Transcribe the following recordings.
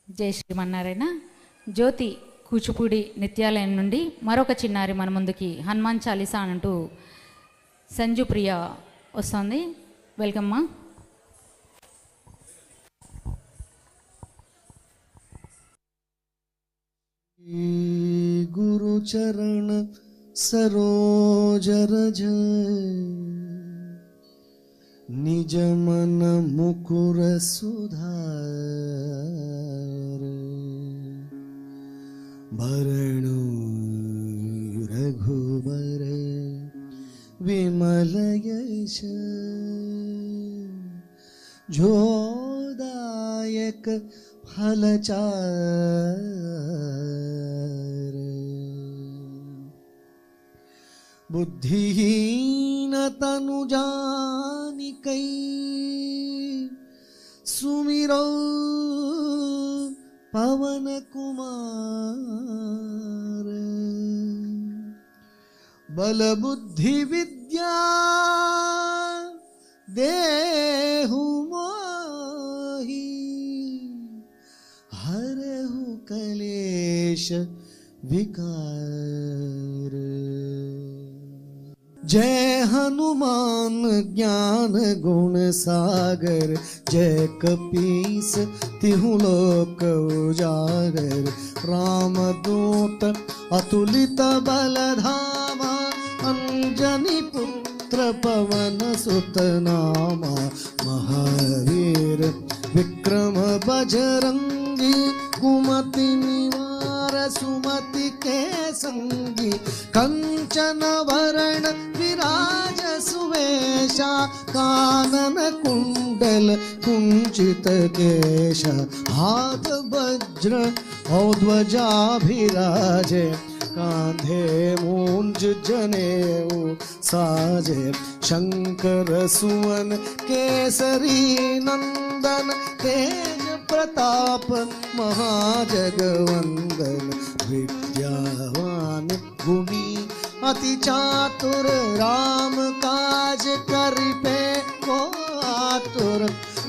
జై శ్రీమన్నారాయణ. జ్యోతి కూచిపూడి నిత్యాలయం నుండి మరొక చిన్నారి మన ముందుకి హనుమాన్ చాలీసా అంటూ సంజు ప్రియ వస్తుంది. వెల్కమ్ మా. गुरु चरण सरोज रज निज मन मुकुर सुधार भरणु रघुबर विमल यश जोदायक फलचार बुद्धिहीन तनु जानिकै सुमिरो पवन कुमार बल बुद्धि विद्या देहु मोहि हरहु कलेश विकार जय हनुमान ज्ञान गुण सागर जय कपीस तिहु लोक उजागर रामदूत अतुलित बल धामा अंजनी पुत्र पवन सुत नामा महावीर विक्रम बजरंगी कुमति निवार सुमति के संगी कंचन वरण विराज सुवेशा कानन कुंडल कुंचित केशा हाथ वज्र और ध्वजा विराजे कांधे मूंज जनेऊ साजे शंकर सुवन केसरी नंदन तेज प्रताप महाजगवंदन विद्यावान गुणी अति चातुर राम काज करिपे को आतुर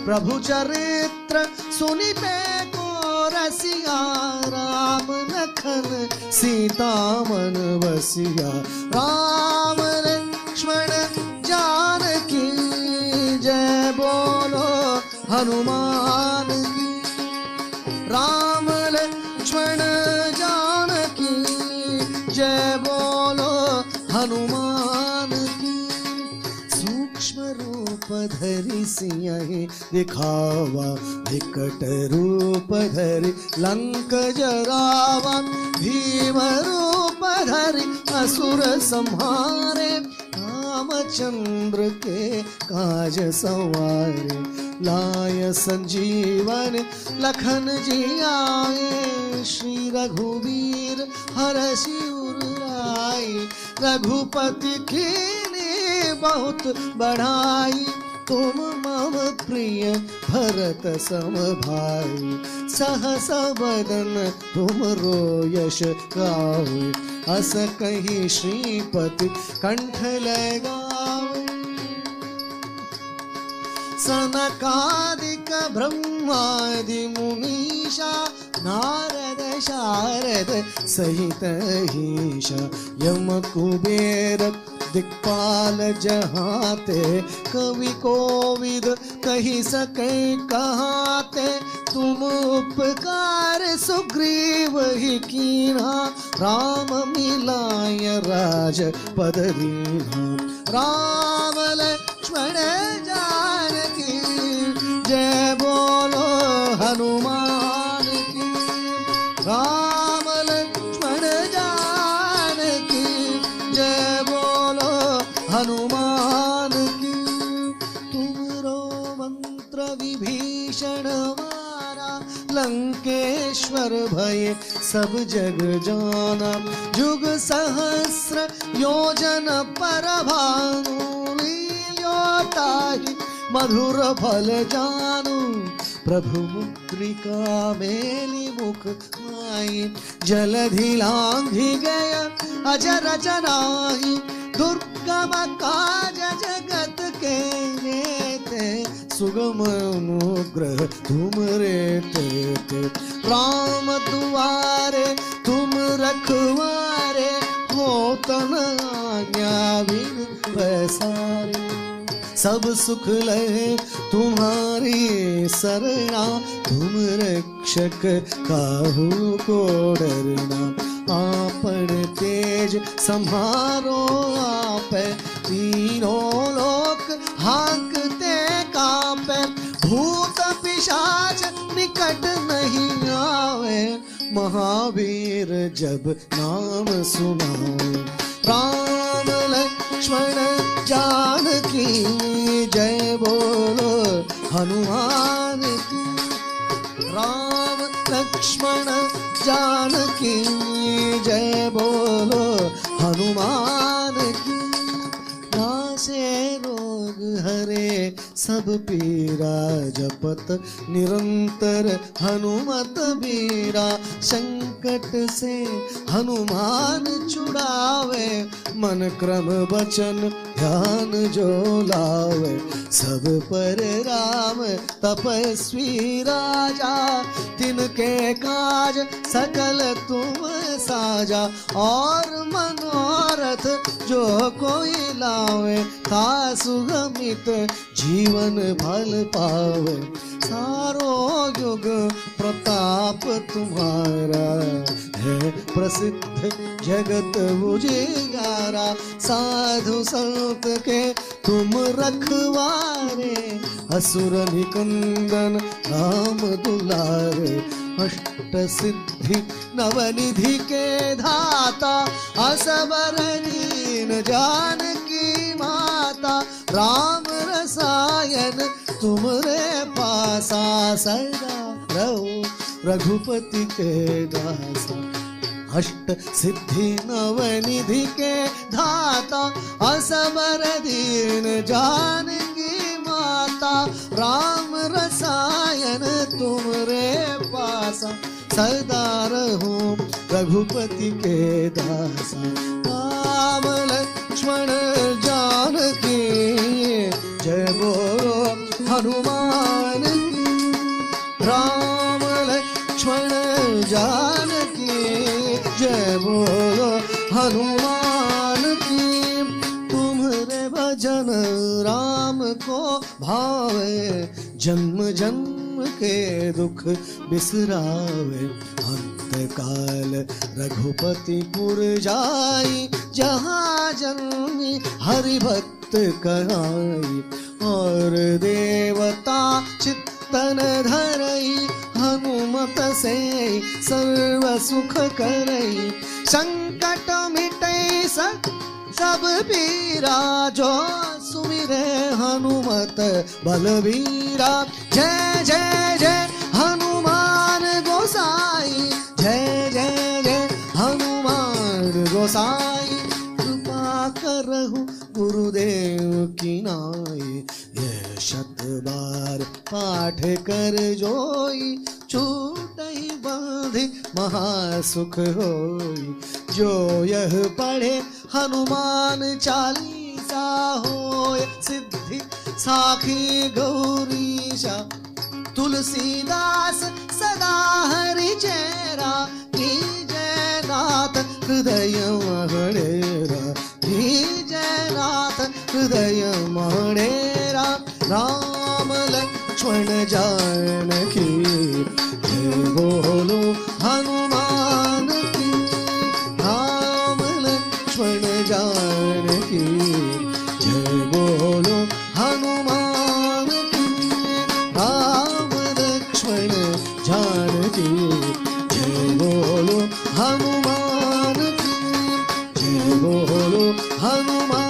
प्रभु चरित्र सुनिपे को रसिया राम लखन सीता मन बसिया राम लक्ष्मण जानकी जय बोलो हनुमान की राम लक्ष्मण जानकी जय बोलो हनुमान की सूक्ष्म रूप धरि सियहि दिखावा विकट रूप धरि लंक जरावा भीम रूप धरि असुर संहारे रामचंद्र के काज सवारे लाय संजीवन लखन जी आए श्री रघुवीर हरषि उर लाए रघुपति कीन्ही बहुत बढ़ाई तुम मम प्रिय भरत सम भाई सहस बदन तुम रोयश गावे अस कही श्रीपति कंठ लगावे सनकादिक ब्रह्मादि मुनीषा नारद शारद सहित ईशा यम कुबेर दिक्पाल जहाते कवि कोविद कही सके कहाते तुम उपकार सुग्रीव ही कीन्हा राम मिलाय राज पद दीन्हा राम लक्ष्मण जानकी जय बोलो हनुमान की राम लक्ष्मण जानकी जय बोलो हनुमान की तुमरो मंत्र विभीषण मारा लंकेश्वर भय सब जग जाना जुग सहस्र योजन पर भानु लील्योताहि मधुर फल जानू प्रभु मुद्रिका मेली मुख माई जलधि लांघि गय अजर जनाहि दुर्गम काज जगत के जेते सुगम अनुग्रह तुम रे ते राम दुआरे तुम रखवारे हो तन आज्ञा बिन पैसारे सब सुख लहे तुम्हारी शरणा तुम रक्षक काहू को डरना आपन तेज संहारो आप तीनों लोक हांकते कापे भूत पिशाच निकट नहीं आवे महावीर जब नाम सुनावे राम लक्ष्मण जानकी जय बोलो हनुमान की राम लक्ष्मण जानकी जय बोलो हनुमान की नासे रोग हरे सब पीरा जपत निरंतर हनुमत बीरा संकट से हनुमान छुड़ावे मन क्रम वचन ध्यान जो लावे सब पर राम तपस्वी राजा तिनके काज सकल तुम साजा और मनोरथ जो कोई लावे ता सुगमित जीवन फल पावे सारो युग प्रताप तुम्हारा है प्रसिद्ध जगत उजियारा साधु संत के तुम रखवारे असुर निकंदन राम दुलारे अष्ट सिद्धि नवनिधि के धाता असबर दीन जानकी माता राम रसायन तुमरे पासा सदा रहो रघुपति के दासा अष्ट सिद्धि नवनिधि के धाता असबर दीन जानकी माता राम रसायन तुमरे पासा सदा रहो रघुपति के दासा राम लक्ष्मण जानकी जय बोलो हनुमान की राम लक्ष्मण जानकी जय बोलो हनुमान की तुम्हारे भजन राम को भावे जन्म जन्म के दुख बिसरावे अंत काल रघुपति पुर जाई जहाँ जन्मी हरि भक्त कहाई और देवता चित्तन धरई हनुमत से सर्व सुख करई संकट मिटई सब पीरा जो सुमिरे हनुमत बलवीरा जय जय जय हनुमान गोसाई जय जय जय हनुमान गोसाई कृपा करहु गुरुदेव की नाई ये शत बार पाठ कर जोई छूटहि बांधि महासुख होई जो यह पढ़े हनुमान चालीसा होय सिद्धि साखी गौरीशा तुलसीदास सदा हरि चेरा जय नाथ हृदय मणेरा जय नाथ हृदय मणेरा राम लक्ष्मण जानकी जय बोलो हनुमान की राम लक्ष्मण जानकी जय बोलो हनुमान की राम लक्ष्मण जानकी जय बोलो हनुमान की जय बोलो हनुमान